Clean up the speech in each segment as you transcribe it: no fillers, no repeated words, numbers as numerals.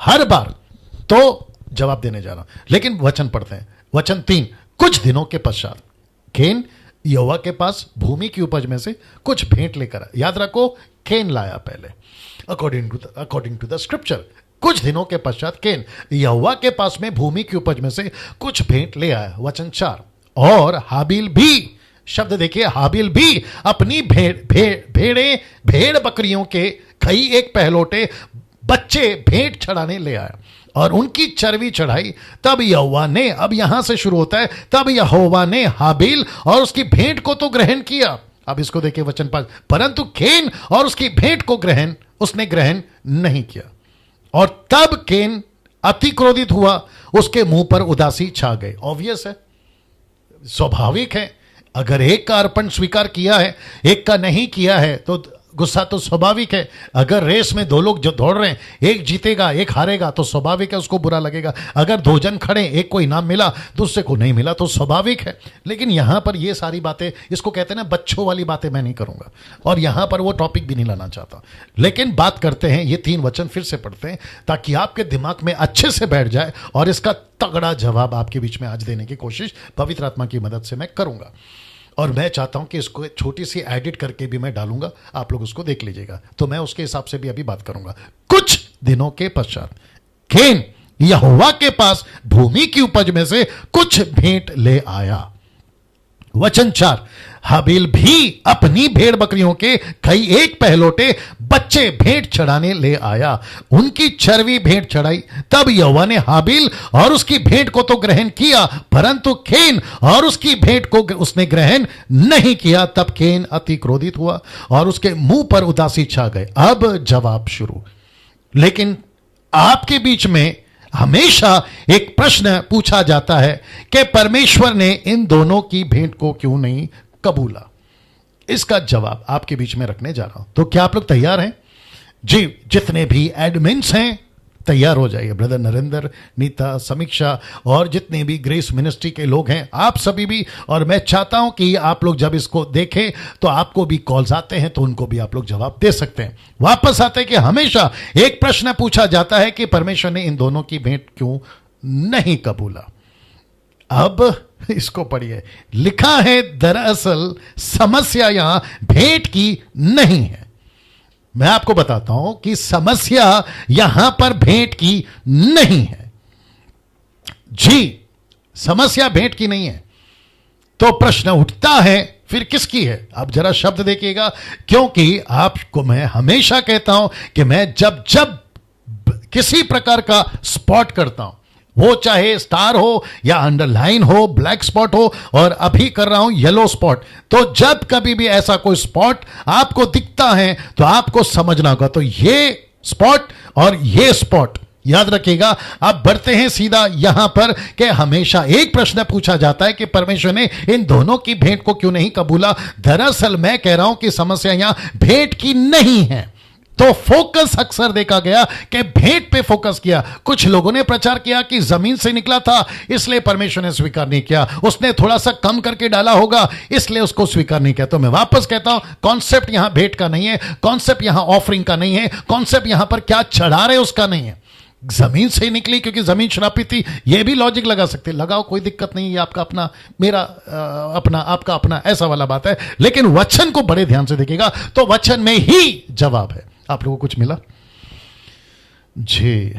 हर बार तो जवाब देने जा रहा हूं, लेकिन वचन पढ़ते हैं। वचन 3, कुछ दिनों के पश्चात केन यहोवा के पास भूमि की उपज में से कुछ भेंट लेकर आया। याद रखो, केन लाया पहले, अकॉर्डिंग टू द स्क्रिप्चर। कुछ दिनों के पश्चात केन यहोवा के पास में भूमि की उपज में से कुछ भेंट ले आया। वचन 4, और हाबिल भी, शब्द देखिए, हाबिल भी अपनी भेड़ बकरियों के कई एक पहलोटे बच्चे भेंट चढ़ाने ले आया और उनकी चर्बी चढ़ाई। तब यहोवा ने, अब यहां से शुरू होता है, तब यहोवा ने हाबिल और उसकी भेंट को तो ग्रहण किया। अब इसको देखिए वचन 5, परंतु केन और उसकी भेंट को उसने ग्रहण नहीं किया। और तब केन अति क्रोधित हुआ, उसके मुंह पर उदासी छा गई। ऑब्वियस है, स्वाभाविक है, अगर एक का अर्पण स्वीकार किया है, एक का नहीं किया है, तो गुस्सा तो स्वाभाविक है। अगर रेस में 2 लोग जो दौड़ रहे हैं, एक जीतेगा एक हारेगा, तो स्वाभाविक है उसको बुरा लगेगा। अगर 2 जन खड़े, एक को इनाम मिला दूसरे को नहीं मिला, तो स्वाभाविक है। लेकिन यहां पर ये सारी बातें, इसको कहते हैं ना बच्चों वाली बातें, मैं नहीं करूंगा और यहां पर वो टॉपिक भी नहीं लाना चाहता। लेकिन बात करते हैं, ये 3 वचन फिर से पढ़ते हैं ताकि आपके दिमाग में अच्छे से बैठ जाए और इसका तगड़ा जवाब आपके बीच में आज देने की कोशिश पवित्र आत्मा की मदद से मैं करूंगा। और मैं चाहता हूं कि इसको छोटी सी एडिट करके भी मैं डालूंगा, आप लोग उसको देख लीजिएगा, तो मैं उसके हिसाब से भी अभी बात करूंगा। कुछ दिनों के पश्चात केन यहोवा के पास भूमि की उपज में से कुछ भेंट ले आया। वचन 4, हाबिल भी अपनी भेड़ बकरियों के कई एक पहलोटे बच्चे भेंट चढ़ाने ले आया, उनकी चर्बी भेंट चढ़ाई। तब यहोवा ने हाबिल और उसकी भेंट को तो ग्रहण किया, परंतु केन और उसकी भेंट को उसने ग्रहण नहीं किया। तब केन अति क्रोधित हुआ और उसके मुंह पर उदासी छा गए। अब जवाब शुरू। लेकिन आपके बीच में हमेशा एक प्रश्न पूछा जाता है कि परमेश्वर ने इन दोनों की भेंट को क्यों नहीं कबूला। इसका जवाब आपके बीच में रखने जा रहा हूं। तो क्या आप लोग तैयार हैं? जी, जितने भी एडमिन्स हैं तैयार हो जाइए। ब्रदर नरेंद्र, नीता, समीक्षा और जितने भी ग्रेस मिनिस्ट्री के लोग हैं, आप सभी भी। और मैं चाहता हूं कि आप लोग जब इसको देखें तो आपको भी कॉल्स आते हैं, तो उनको भी आप लोग जवाब दे सकते हैं। वापस आते हैं कि हमेशा एक प्रश्न पूछा जाता है कि परमेश्वर ने इन दोनों की भेंट क्यों नहीं कबूला। अब इसको पढ़िए, लिखा है दरअसल समस्या यहां भेंट की नहीं है। मैं आपको बताता हूं कि समस्या यहां पर भेंट की नहीं है। जी, समस्या भेंट की नहीं है। तो प्रश्न उठता है फिर किसकी है? अब जरा शब्द देखिएगा, क्योंकि आपको मैं हमेशा कहता हूं कि मैं जब किसी प्रकार का स्पॉट करता हूं, वो चाहे स्टार हो या अंडरलाइन हो, ब्लैक स्पॉट हो, और अभी कर रहा हूं येलो स्पॉट, तो जब कभी भी ऐसा कोई स्पॉट आपको दिखता है तो आपको समझना होगा तो ये स्पॉट और ये स्पॉट याद रखिएगा। अब बढ़ते हैं सीधा यहां पर कि हमेशा एक प्रश्न पूछा जाता है कि परमेश्वर ने इन दोनों की भेंट को क्यों नहीं कबूला। दरअसल मैं कह रहा हूं कि समस्या यहां भेंट की नहीं है। तो फोकस अक्सर देखा गया कि भेंट पे फोकस किया। कुछ लोगों ने प्रचार किया कि जमीन से निकला था इसलिए परमेश्वर ने स्वीकार नहीं किया, उसने थोड़ा सा कम करके डाला होगा इसलिए उसको स्वीकार नहीं किया। तो मैं वापस कहता हूं, कॉन्सेप्ट यहां भेंट का नहीं है, कॉन्सेप्ट यहां ऑफरिंग का नहीं है, कॉन्सेप्ट यहां पर क्या चढ़ा रहे उसका नहीं है। जमीन से ही निकली क्योंकि जमीन श्रापित थी, यह भी लॉजिक लगा सकते, लगाओ, कोई दिक्कत नहीं है, आपका अपना, मेरा अपना, आपका अपना, ऐसा वाला बात है। लेकिन वचन को बड़े ध्यान से देखिएगा तो वचन में ही जवाब है। आप लोगों को कुछ मिला? जी,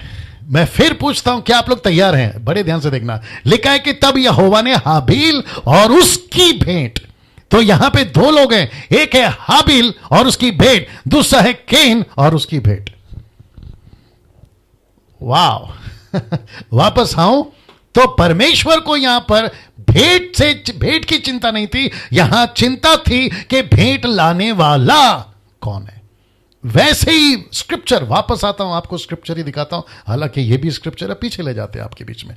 मैं फिर पूछता हूं, क्या आप लोग तैयार हैं? बड़े ध्यान से देखना। लिखा है कि तब यहोवा ने हाबिल और उसकी भेंट, तो यहां पे 2 लोग हैं, एक है हाबिल और उसकी भेंट, दूसरा है केन और उसकी भेंट। वाह वापस आऊं तो परमेश्वर को यहां पर भेंट की चिंता नहीं थी, यहां चिंता थी कि भेंट लाने वाला कौन है। वैसे ही स्क्रिप्चर, वापस आता हूं, आपको स्क्रिप्चर ही दिखाता हूं, हालांकि ये भी स्क्रिप्चर है, पीछे ले जाते हैं आपके बीच में।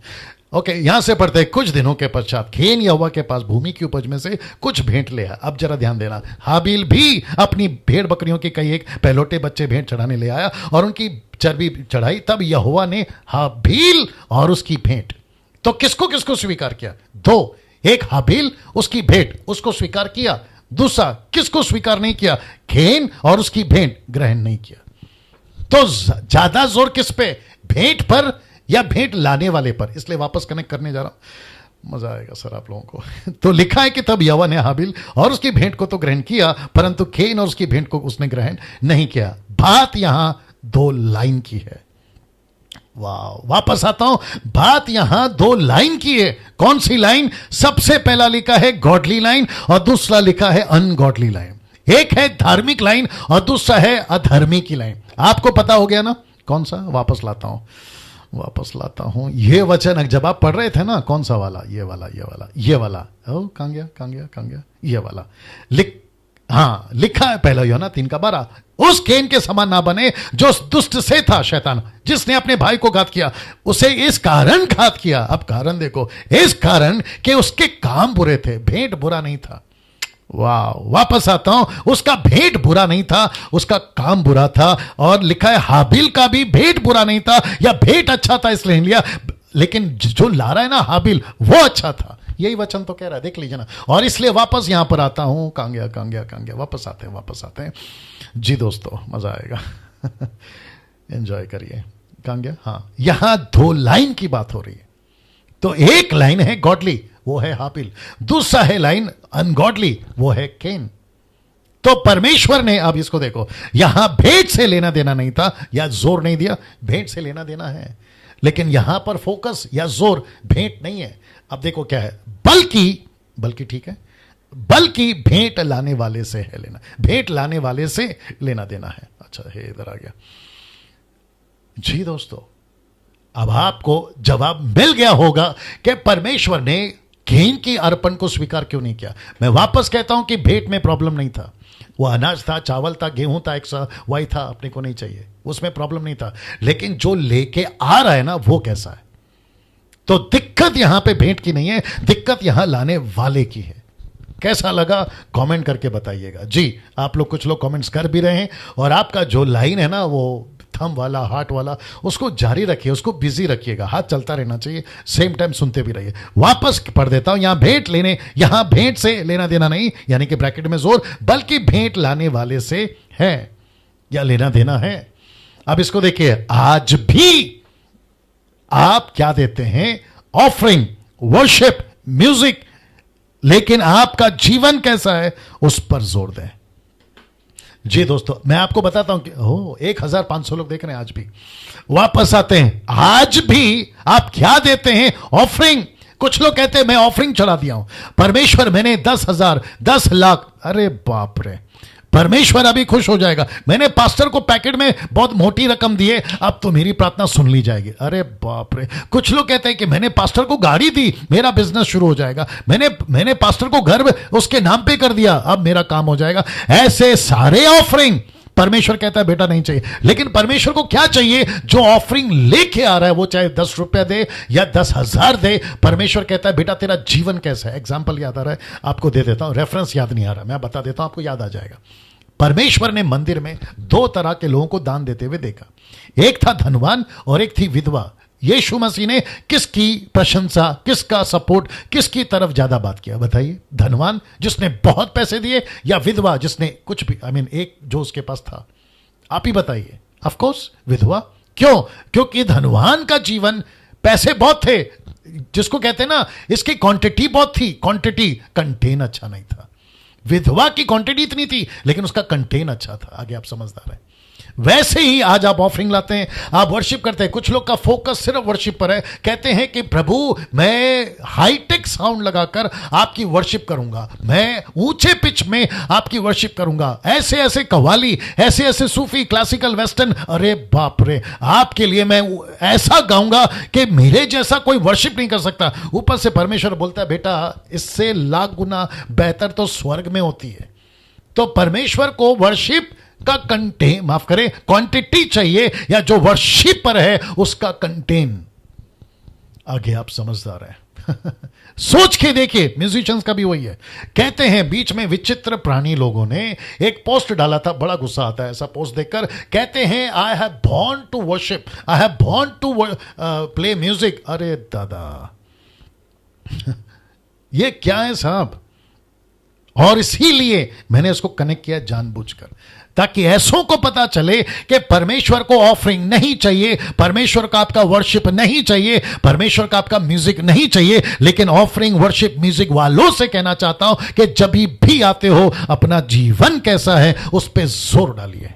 ओके, यहां से पढ़ते हैं, कुछ दिनों के पश्चात केन यहोवा के पास भूमि की उपज में से कुछ भेंट ले आया। अब जरा ध्यान देना, हाबिल भी अपनी भेड़ बकरियों के कई एक पहलोटे बच्चे भेंट चढ़ाने ले आया और उनकी चर्बी चढ़ाई। तब यहोवा ने हाबिल और उसकी भेंट, तो किसको किसको स्वीकार किया? 2, एक हाबिल, उसकी भेंट, उसको स्वीकार किया। दूसरा किसको स्वीकार नहीं किया? केन और उसकी भेंट ग्रहण नहीं किया। तो ज्यादा जोर किस पे? भेंट पर या भेंट लाने वाले पर, इसलिए वापस कनेक्ट करने जा रहा हूं, मजा आएगा सर आप लोगों को। तो लिखा है कि तब यहोवा ने हाबिल और उसकी भेंट को तो ग्रहण किया, परंतु केन और उसकी भेंट को उसने ग्रहण नहीं किया। बात यहां 2 लाइन की है। वाह, वापस आता हूं, बात यहां 2 लाइन की है। कौन सी लाइन? सबसे पहला लिखा है गॉडली लाइन और दूसरा लिखा है अनगॉडली लाइन। एक है धार्मिक लाइन और दूसरा है अधर्मी की लाइन। आपको पता हो गया ना कौन सा? वापस लाता हूं ये वचन जब आप पढ़ रहे थे ना, कौन सा वाला? ये वाला। ओ कहां गया? ये वाला लिखा है पहला यूहन्ना 3:12, उस केन के समान ना बने जो दुष्ट से था, शैतान, जिसने अपने भाई को घात किया। उसे इस कारण घात किया, अब कारण देखो, इस कारण कि उसके काम बुरे थे, भेंट बुरा नहीं था। वाह, वापस आता हूं, उसका भेंट बुरा नहीं था, उसका काम बुरा था। और लिखा है हाबिल का भी भेंट बुरा नहीं था, या भेंट अच्छा था इसलिए नहीं लिया, लेकिन जो ला रहा है ना हाबिल, वो अच्छा था। यही वचन तो कह रहा है, देख लीजिए ना। और इसलिए वापस यहां पर आता हूं, कहां गया, वापस आते हैं जी दोस्तों, मजा आएगा। एंजॉय करिए। कहां गया? हाँ, यहां 2 लाइन की बात हो रही है। तो एक लाइन है गॉडली, वो है हाबिल, दूसरा है लाइन अनगॉडली, वो है केन। तो परमेश्वर ने, अब इसको देखो, यहां भेंट से लेना देना नहीं था, या जोर नहीं दिया, भेंट से लेना देना है, लेकिन यहां पर फोकस या जोर भेंट नहीं है। अब देखो क्या है, बल्कि ठीक है, बल्कि भेंट लाने वाले से है लेना, भेंट लाने वाले से लेना देना है। अच्छा है, इधर आ गया जी दोस्तों। अब आपको जवाब मिल गया होगा कि परमेश्वर ने केन की अर्पण को स्वीकार क्यों नहीं किया। मैं वापस कहता हूं कि भेंट में प्रॉब्लम नहीं था, वो अनाज था, चावल था, गेहूं था, एक वही था, अपने को नहीं चाहिए, उसमें प्रॉब्लम नहीं था। लेकिन जो लेके आ रहा है ना, वो कैसा है। तो दिक्कत यहां पे भेंट की नहीं है, दिक्कत यहां लाने वाले की है। कैसा लगा कमेंट करके बताइएगा जी। आप लोग, कुछ लोग कमेंट्स कर भी रहे हैं, और आपका जो लाइन है ना, वो थंब वाला, हार्ट वाला, उसको जारी रखिए, उसको बिजी रखिएगा, हाथ चलता रहना चाहिए, सेम टाइम सुनते भी रहिए। वापस पढ़ देता हूं, यहां भेंट से लेना देना नहीं, यानी कि ब्रैकेट में जोर, बल्कि भेंट लाने वाले से है या लेना देना है। अब इसको देखिए, आज भी आप क्या देते हैं? ऑफरिंग, वर्शिप, म्यूजिक, लेकिन आपका जीवन कैसा है, उस पर जोर दें जी दोस्तों। मैं आपको बताता हूं कि 1500 लोग देख रहे हैं आज भी। वापस आते हैं, आज भी आप क्या देते हैं? ऑफरिंग। कुछ लोग कहते हैं मैं ऑफरिंग चढ़ा दिया हूं, परमेश्वर मैंने 10,000, 10 लाख, अरे बाप रे, परमेश्वर अभी खुश हो जाएगा। मैंने पास्टर को पैकेट में बहुत मोटी रकम दी है, अब तो मेरी प्रार्थना सुन ली जाएगी। अरे बाप रे। कुछ लोग कहते हैं कि मैंने पास्टर को गाड़ी दी, मेरा बिजनेस शुरू हो जाएगा। मैंने पास्टर को घर उसके नाम पे कर दिया, अब मेरा काम हो जाएगा। ऐसे सारे ऑफरिंग परमेश्वर कहता है बेटा नहीं चाहिए। लेकिन परमेश्वर को क्या चाहिए? जो ऑफरिंग लेके आ रहा है, वो चाहे 10 रुपया दे या 10,000 दे, परमेश्वर कहता है बेटा तेरा जीवन कैसा है। एग्जाम्पल याद आ रहा है, आपको दे देता हूं, रेफरेंस याद नहीं आ रहा, मैं बता देता हूं, आपको याद आ जाएगा। परमेश्वर ने मंदिर में 2 तरह के लोगों को दान देते हुए देखा, एक था धनवान और एक थी विधवा। यीशु मसीह ने किसकी प्रशंसा, किसका सपोर्ट, किसकी तरफ ज्यादा बात किया बताइए? धनवान जिसने बहुत पैसे दिए, या विधवा जिसने कुछ भी, एक जो उसके पास था? आप ही बताइए। ऑफ कोर्स विधवा। क्यों? क्योंकि धनवान का जीवन, पैसे बहुत थे, जिसको कहते हैं ना, इसकी क्वांटिटी बहुत थी, क्वांटिटी, कंटेन अच्छा नहीं था। विधवा की क्वांटिटी इतनी थी, लेकिन उसका कंटेन अच्छा था। आगे आप समझदार हैं। वैसे ही आज आप ऑफरिंग लाते हैं, आप वर्शिप करते हैं। कुछ लोग का फोकस सिर्फ वर्शिप पर है, कहते हैं कि प्रभु मैं हाईटेक साउंड लगाकर आपकी वर्शिप करूंगा, मैं ऊंचे पिच में आपकी वर्शिप करूंगा, ऐसे ऐसे कव्वाली, ऐसे ऐसे सूफी, क्लासिकल, वेस्टर्न, अरे बाप रे, आपके लिए मैं ऐसा गाऊंगा कि मेरे जैसा कोई वर्शिप नहीं कर सकता। ऊपर से परमेश्वर बोलता है बेटा इससे लाख गुना बेहतर तो स्वर्ग में होती है। तो परमेश्वर को वर्शिप का कंटेन, माफ करें, क्वांटिटी चाहिए, या जो वर्शिप पर है उसका कंटेन। आगे आप समझदार हैं। सोच के देखिए, म्यूजिशियंस का भी वही है। कहते हैं बीच में विचित्र प्राणी लोगों ने एक पोस्ट डाला था, बड़ा गुस्सा आता है ऐसा पोस्ट देखकर। कहते हैं I have born to worship, I have born to play music. अरे दादा ये क्या है साहब? और इसीलिए मैंने इसको कनेक्ट किया जानबूझकर। ताकि ऐसों को पता चले कि परमेश्वर को ऑफरिंग नहीं चाहिए, परमेश्वर का आपका वर्शिप नहीं चाहिए, परमेश्वर का आपका म्यूजिक नहीं चाहिए, लेकिन ऑफरिंग वर्शिप म्यूजिक वालों से कहना चाहता हूं कि जब भी आते हो अपना जीवन कैसा है उस पर जोर डालिए।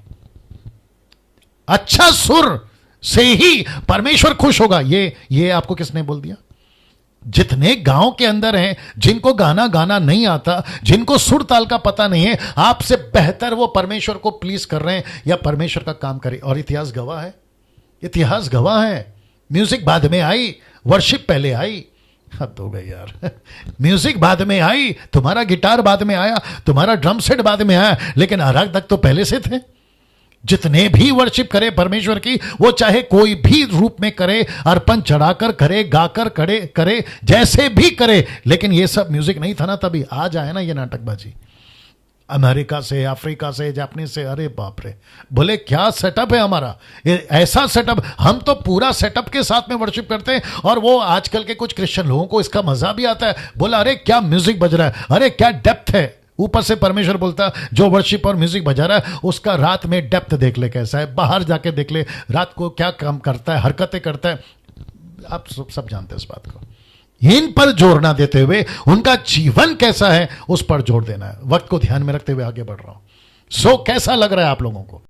अच्छा सुर से ही परमेश्वर खुश होगा। ये आपको किसने बोल दिया? जितने गांव के अंदर हैं, जिनको गाना नहीं आता, जिनको सुर ताल का पता नहीं है, आपसे बेहतर वो परमेश्वर को प्लीज कर रहे हैं या परमेश्वर का काम करें। और इतिहास गवाह है, इतिहास गवाह है। म्यूजिक बाद में आई, वर्शिप पहले आई। हद हो गई यार। म्यूजिक बाद में आई, तुम्हारा गिटार बाद में आया, तुम्हारा ड्रम सेट बाद में आया, लेकिन आराधक तो पहले से थे। जितने भी वर्शिप करे परमेश्वर की, वो चाहे कोई भी रूप में करे, अर्पण चढ़ाकर करे, गाकर करे, जैसे भी करे, लेकिन ये सब म्यूजिक नहीं था ना तभी। आज आए ना ये नाटकबाजी अमेरिका से, अफ्रीका से, जापानीज से। अरे बाप रे, बोले क्या सेटअप है हमारा, ऐसा सेटअप। हम तो पूरा सेटअप के साथ में वर्शिप करते हैं, और वो आजकल के कुछ क्रिश्चियन लोगों को इसका मजा भी आता है। बोला अरे क्या म्यूजिक बज रहा है, अरे क्या डेप्थ है। ऊपर से परमेश्वर बोलता जो वर्शिप और म्यूजिक बजा रहा है उसका रात में डेप्थ देख ले कैसा है, बाहर जाके देख ले रात को क्या काम करता है, हरकतें करता है। आप सब जानते हैं इस बात को। इन पर जोर ना देते हुए उनका जीवन कैसा है उस पर जोर देना है। वक्त को ध्यान में रखते हुए आगे बढ़ रहा हूं। कैसा लग रहा है आप लोगों को?